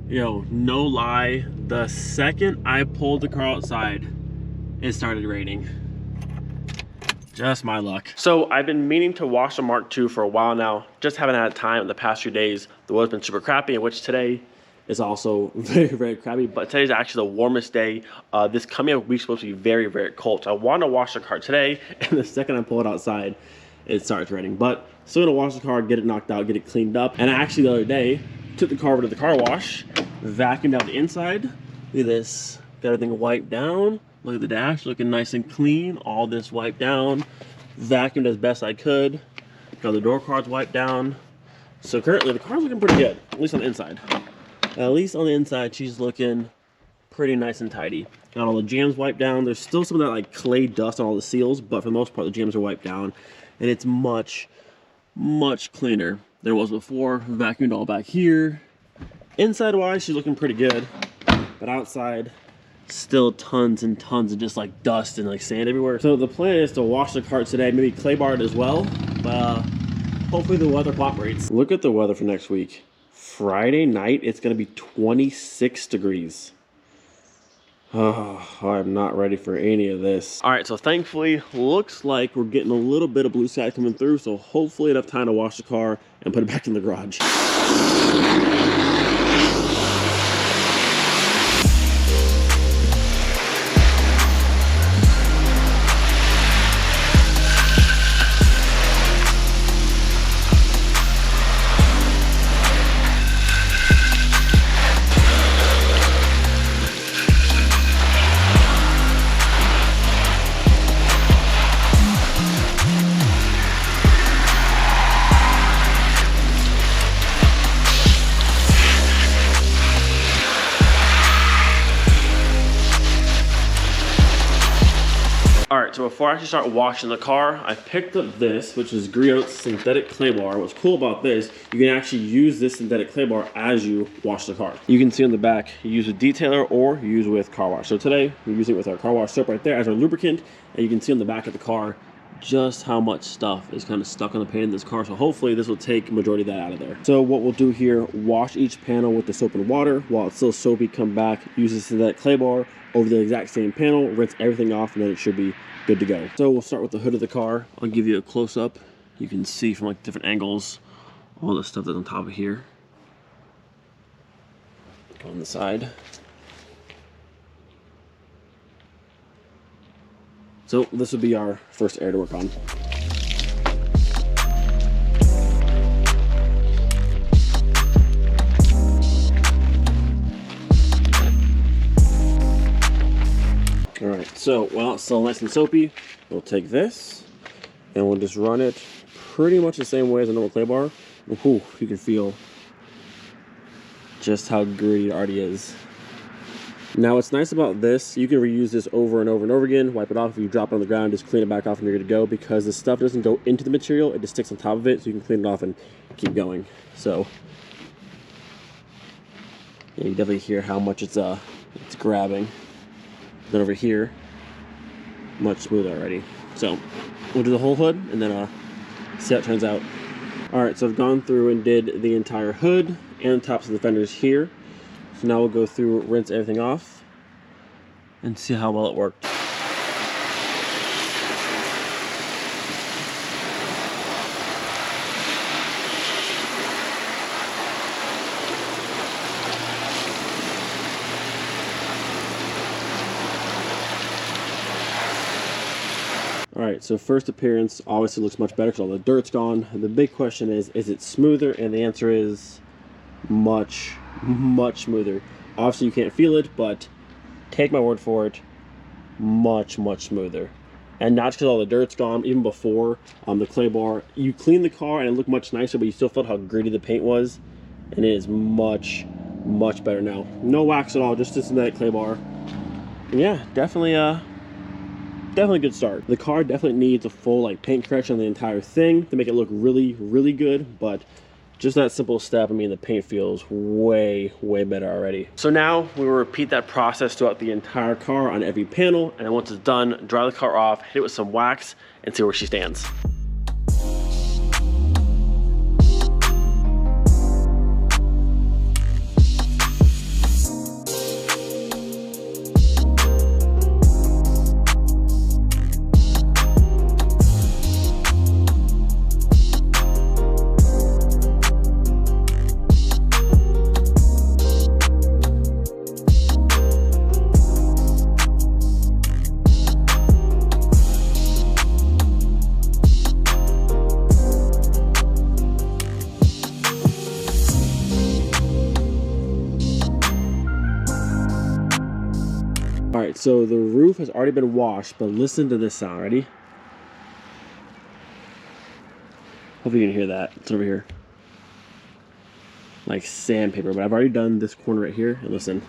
Yo, no lie, the second I pulled the car outside, it started raining. Just my luck. So I've been meaning to wash the Mark II for a while now, just haven't had time in the past few days. The weather's been super crappy, in which today is also very, very crappy, but today's actually the warmest day. This coming up week's supposed to be very, very cold. So I want to wash the car today, and the second I pull it outside, it starts raining. But still gonna wash the car, get it knocked out, get it cleaned up. And actually the other day, took the car over to the car wash, vacuumed out the inside. Look at this, got everything wiped down. Look at the dash, looking nice and clean. All this wiped down, vacuumed as best I could. Got the door cards wiped down. So currently the car's looking pretty good, at least on the inside. At least on the inside, she's looking pretty nice and tidy. Got all the jams wiped down. There's still some of that like clay dust on all the seals, but for the most part, the jams are wiped down. And it's much, much cleaner than it was before. Vacuumed all back here. Inside wise, she's looking pretty good. But outside, still tons and tons of just like dust and like sand everywhere. So the plan is to wash the car today, maybe clay bar it as well. But hopefully the weather cooperates. Look at the weather for next week. Friday night, it's gonna be 26 degrees. Oh, I'm not ready for any of this. All right, so thankfully, looks like we're getting a little bit of blue sky coming through, so hopefully enough time to wash the car and put it back in the garage. So before I actually start washing the car, I picked up this, which is Griot's synthetic clay bar. What's cool about this, you can actually use this synthetic clay bar as you wash the car. You can see on the back, you use with detailer or you use with car wash. So today, we're using it with our car wash soap right there as our lubricant, and you can see on the back of the car just how much stuff is kind of stuck on the paint in this car. So hopefully this will take majority of that out of there. So what we'll do here, wash each panel with the soap and water. While it's still soapy, come back, use the synthetic clay bar over the exact same panel, rinse everything off, and then it should be good to go. So we'll start with the hood of the car. I'll give you a close-up. You can see from like different angles all the stuff that's on top of here. Go on the side. So this would be our first area to work on. All right, so while it's still nice and soapy, we'll take this and we'll just run it pretty much the same way as a normal clay bar. Ooh, you can feel just how gritty it already is. Now what's nice about this, you can reuse this over and over and over again, wipe it off. If you drop it on the ground, just clean it back off and you're good to go, because the stuff doesn't go into the material, it just sticks on top of it, so you can clean it off and keep going. So yeah, you definitely hear how much it's grabbing. Then over here, much smoother already. So we'll do the whole hood and then see how it turns out. All right, so I've gone through and did the entire hood and the tops of the fenders here. So now we'll go through, rinse everything off and see how well it worked. All right, so first appearance obviously looks much better because all the dirt's gone. The big question is it smoother? And the answer is much, much smoother. Obviously you can't feel it, but take my word for it, much, much smoother. And not just because all the dirt's gone, even before the clay bar, you clean the car and it looked much nicer, but you still felt how gritty the paint was, and it is much, much better now. No wax at all, just this synthetic clay bar. And yeah, definitely a good start. The car definitely needs a full like paint correction on the entire thing to make it look really, really good, but just that simple step, I mean, the paint feels way, way better already. So now we will repeat that process throughout the entire car on every panel, and then once it's done, dry the car off, hit it with some wax, and see where she stands. All right, so the roof has already been washed, but listen to this sound. Ready? Hopefully you can hear that. It's over here. Like sandpaper, but I've already done this corner right here, and listen.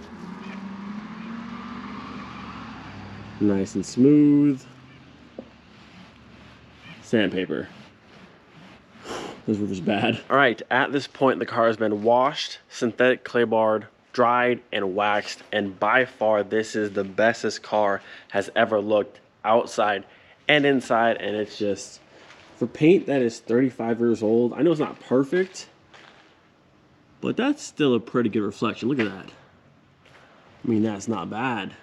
Nice and smooth. Sandpaper. This roof is bad. All right, at this point, the car has been washed, synthetic clay barred, dried, and waxed, and by far, this is the best this car has ever looked outside and inside, and it's just, for paint that is 35 years old, I know it's not perfect, but that's still a pretty good reflection. Look at that. I mean, that's not bad.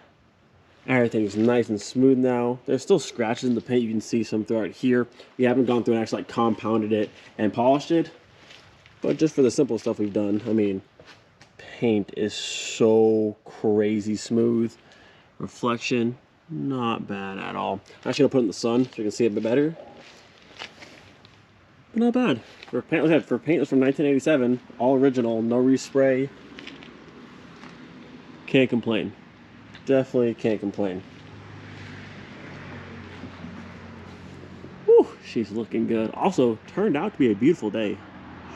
Everything's nice and smooth now. There's still scratches in the paint. You can see some throughout here. We haven't gone through and actually like compounded it and polished it. But just for the simple stuff we've done, I mean, paint is so crazy smooth. Reflection, not bad at all. I'm actually gonna put it in the sun so you can see it a bit better. But not bad. For paint, like I said, for paint, it was from 1987. All original, no respray. Can't complain. Definitely can't complain. Whew, she's looking good. Also, turned out to be a beautiful day.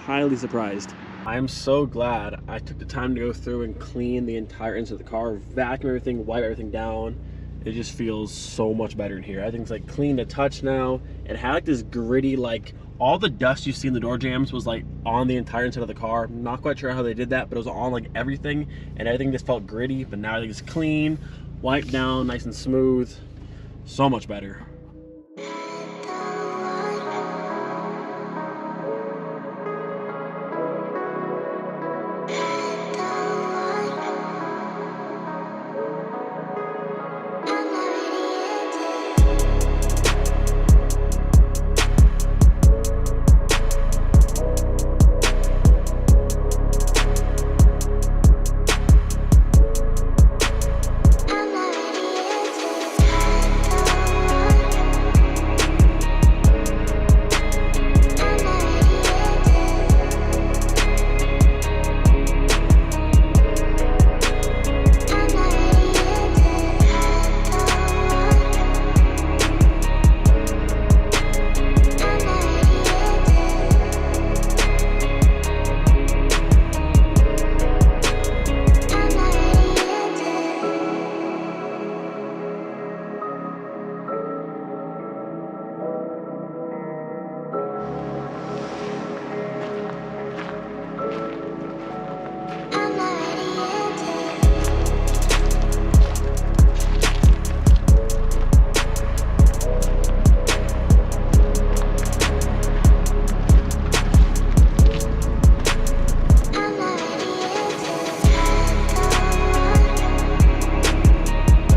Highly surprised. I am so glad I took the time to go through and clean the entire inside of the car, vacuum everything, wipe everything down. It just feels so much better in here. I think it's like clean to touch now. It had like this gritty, like all the dust you see in the door jambs was like on the entire inside of the car. Not quite sure how they did that, but it was on like everything, and everything just felt gritty. But now everything's clean, wiped down, nice and smooth. So much better.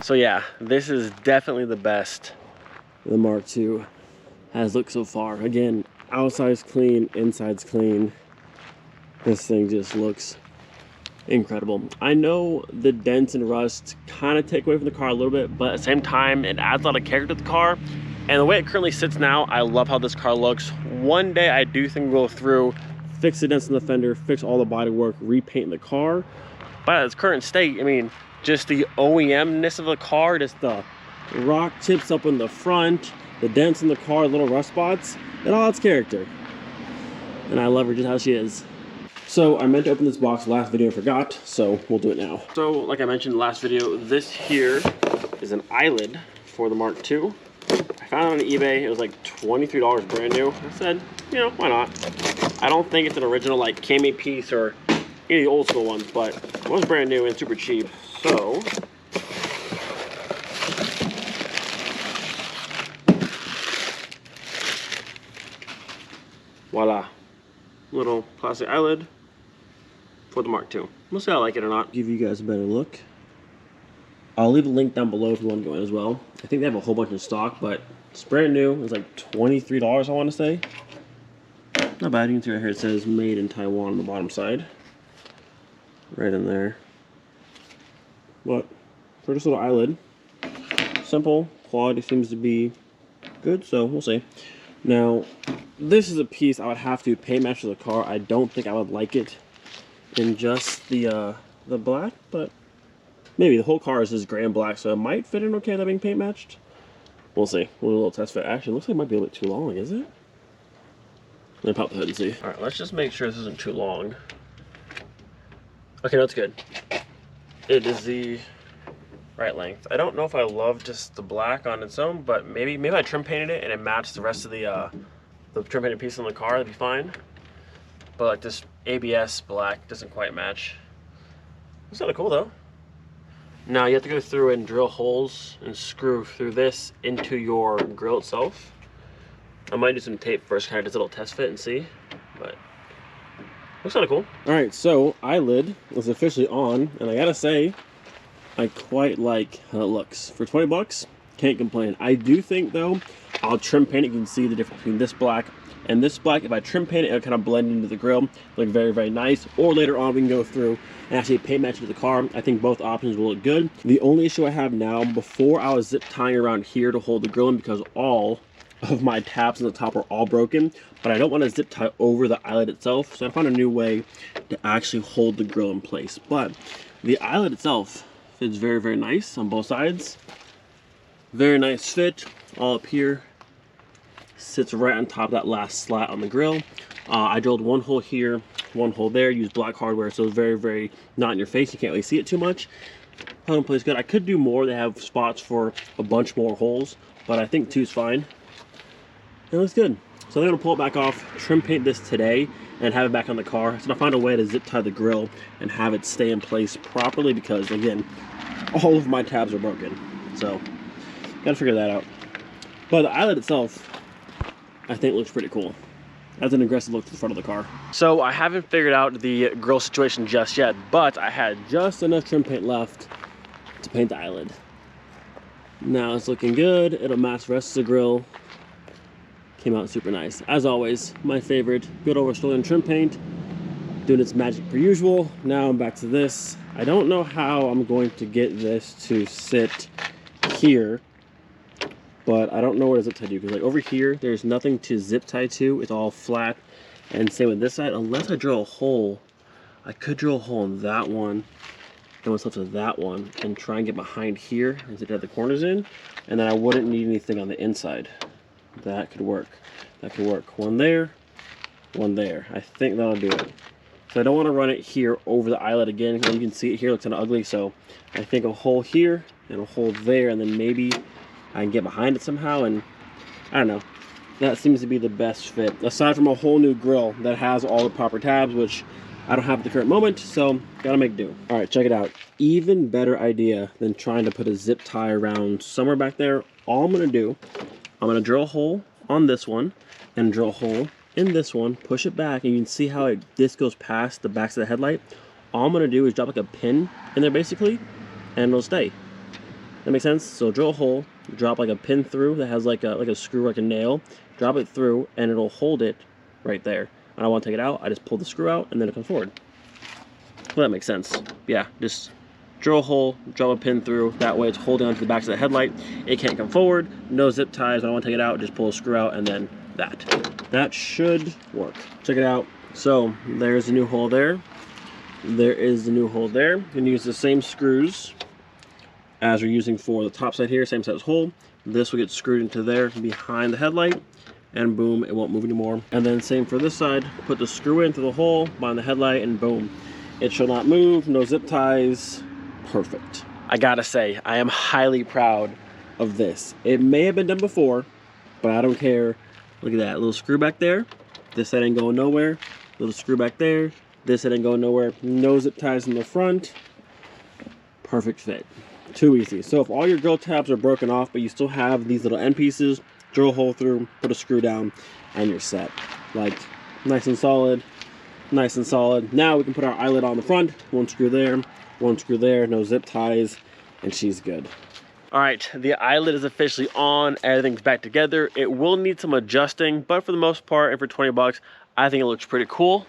So yeah, this is definitely the best the Mark II has looked so far. Again, outside's clean, inside's clean. This thing just looks incredible. I know the dents and rust kind of take away from the car a little bit, but at the same time, it adds a lot of character to the car. And the way it currently sits now, I love how this car looks. One day I do think we'll go through, fix the dents in the fender, fix all the bodywork, repaint the car. But at its current state, I mean, just the OEM-ness of the car, just the rock chips up in the front, the dents in the car, little rust spots, it all adds character. And I love her just how she is. So I meant to open this box last video and forgot, so we'll do it now. So like I mentioned in the last video, this here is an eyelid for the Mark II. I found it on eBay. It was like $23 brand new. I said, you know, why not? I don't think it's an original like cami piece or any of the old school ones, but it was brand new and super cheap. So voila, little plastic eyelid for the Mark II. We'll see how I like it or not. Give you guys a better look. I'll leave a link down below if you want to go in as well. I think they have a whole bunch in stock, but it's brand new. It's like $23, I want to say. Not bad. You can see right here it says made in Taiwan on the bottom side. Right in there. But for this little eyelid, simple, quality seems to be good, so we'll see. Now, this is a piece I would have to paint match to the car. I don't think I would like it in just the black, but Maybe. The whole car is just gray and black, so it might fit in okay without being paint matched. We'll see. We'll do a little test fit. Actually, it looks like it might be a bit too long, is it? Let me pop the hood and see. All right, let's just make sure this isn't too long. Okay, no, it's good. It is the right length. I don't know if I love just the black on its own, but maybe I trim painted it and it matched the rest of the trim painted piece on the car. That'd be fine. But like this ABS black doesn't quite match. It's kind of cool though. Now you have to go through and drill holes and screw through this into your grill itself. I might do some tape first, kind of just a little test fit and see, but looks kind of cool. All right, so eyelid is officially on, and I gotta say, I quite like how it looks. For 20 bucks, can't complain. I do think though, I'll trim paint it. You can see the difference between this black and this black. If I trim paint it, it'll kind of blend into the grill, look very, very nice. Or later on, we can go through and actually paint match it to the car. I think both options will look good. The only issue I have now, before I was zip tying around here to hold the grill in because all of my tabs on the top are all broken, but I don't want to zip tie over the eyelid itself, so I found a new way to actually hold the grill in place. But the eyelid itself fits very, very nice on both sides. Very nice fit. All up here, sits right on top of that last slat on the grill. I drilled one hole here, one hole there, used black hardware, so it's very, very not in your face. You can't really see it too much. Held in place good. I could do more. They have spots for a bunch more holes, but I think 2's fine. It looks good. So I'm gonna pull it back off, trim paint this today, and have it back on the car. So I'll find a way to zip tie the grill and have it stay in place properly because, again, all of my tabs are broken. So, gotta figure that out. But the eyelid itself, I think looks pretty cool. That's an aggressive look to the front of the car. So I haven't figured out the grill situation just yet, but I had just enough trim paint left to paint the eyelid. Now it's looking good. It'll match the rest of the grill. Came out super nice. As always, my favorite, good old Rust-Oleum trim paint, doing its magic per usual. Now I'm back to this. I don't know how I'm going to get this to sit here, but I don't know where to zip tie to, because like over here, there's nothing to zip tie to. It's all flat, and same with this side. Unless I drill a hole, I could drill a hole in that one, then what's left of that one, and try and get behind here and zip tie the corners in, and then I wouldn't need anything on the inside. That could work. That could work. One there, one there. I think that'll do it. So I don't want to run it here over the eyelid again. You can see it here, it looks kind of ugly. So I think a hole here and a hole there, and then maybe I can get behind it somehow. And I don't know. That seems to be the best fit. Aside from a whole new grill that has all the proper tabs, which I don't have at the current moment. So gotta make do. All right, check it out. Even better idea than trying to put a zip tie around somewhere back there. All I'm gonna do, I'm gonna drill a hole on this one and drill a hole in this one, push it back, and you can see how this goes past the backs of the headlight. All I'm gonna do is drop like a pin in there basically, and it'll stay. That makes sense? So drill a hole, drop like a pin through that has like a screw, like a nail, drop it through, and it'll hold it right there. When I want to take it out, I just pull the screw out, and then it comes forward. Well, that makes sense. Yeah, just drill a hole, drop a pin through, that way it's holding onto the backs of the headlight. It can't come forward, no zip ties. When I want to take it out, just pull a screw out, and then that should work. Check it out. So there's a new hole there. There is the new hole there. You can use the same screws as we're using for the top side here, same size hole. This will get screwed into there behind the headlight, and boom, it won't move anymore. And then same for this side, put the screw in through the hole behind the headlight, and boom, it shall not move, no zip ties. Perfect. I gotta say, I am highly proud of this. It may have been done before, but I don't care. Look at that little screw back there. This side ain't going nowhere. Little screw back there. This side ain't going nowhere. No zip ties in the front. Perfect fit. Too easy. So if all your grill tabs are broken off, but you still have these little end pieces, drill a hole through, put a screw down, and you're set. Like, nice and solid. Nice and solid. Now we can put our eyelid on the front. One screw there. One screw there, no zip ties, and she's good. All right, the eyelid is officially on. Everything's back together. It will need some adjusting, but for the most part, and for 20 bucks, I think it looks pretty cool.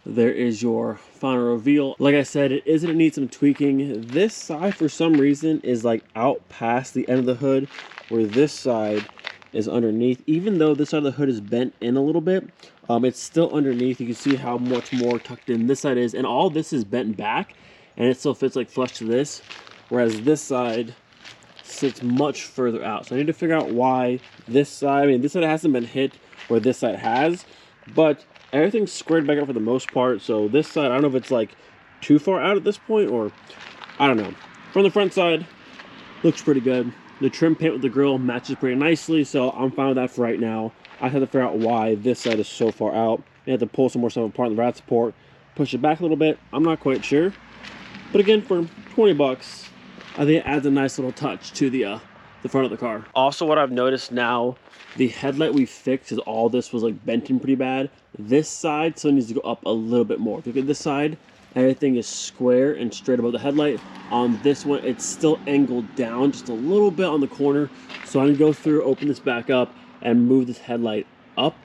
There is your final reveal. Like I said, it needs some tweaking. This side, for some reason, is like out past the end of the hood, where this side is underneath. Even though this side of the hood is bent in a little bit, it's still underneath. You can see how much more tucked in this side is, and all this is bent back. and it still fits like flush to this, whereas this side sits much further out. So I need to figure out why this side, I mean, this side hasn't been hit where this side has, but everything's squared back up for the most part. So this side, I don't know if it's like too far out at this point, or I don't know. From the front side, looks pretty good. The trim paint with the grill matches pretty nicely, so I'm fine with that for right now. I have to figure out why this side is so far out. I have to pull some more stuff apart in the rat support, push it back a little bit. I'm not quite sure. But again, for 20 bucks, I think it adds a nice little touch to the front of the car. Also, what I've noticed now, the headlight we fixed, because all this was like bent in pretty bad. This side still needs to go up a little bit more. If you look at this side, everything is square and straight above the headlight. On this one, it's still angled down just a little bit on the corner. So I'm gonna go through, open this back up, and move this headlight up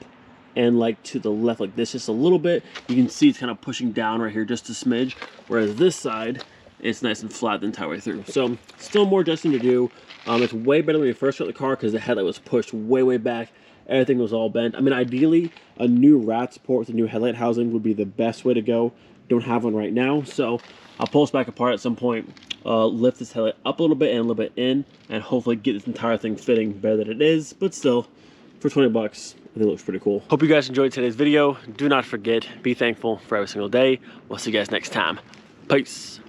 and like to the left like this just a little bit. You can see it's kind of pushing down right here just a smidge, whereas this side, it's nice and flat the entire way through. So still more adjusting to do. It's way better when we first got the car because the headlight was pushed way back. Everything was all bent. I mean, ideally, a new rat support with a new headlight housing would be the best way to go. Don't have one right now, so I'll pull this back apart at some point, lift this headlight up a little bit and a little bit in, and hopefully get this entire thing fitting better than it is. But still, for 20 bucks, I think it looks pretty cool. Hope you guys enjoyed today's video. Do not forget, be thankful for every single day. We'll see you guys next time. Peace.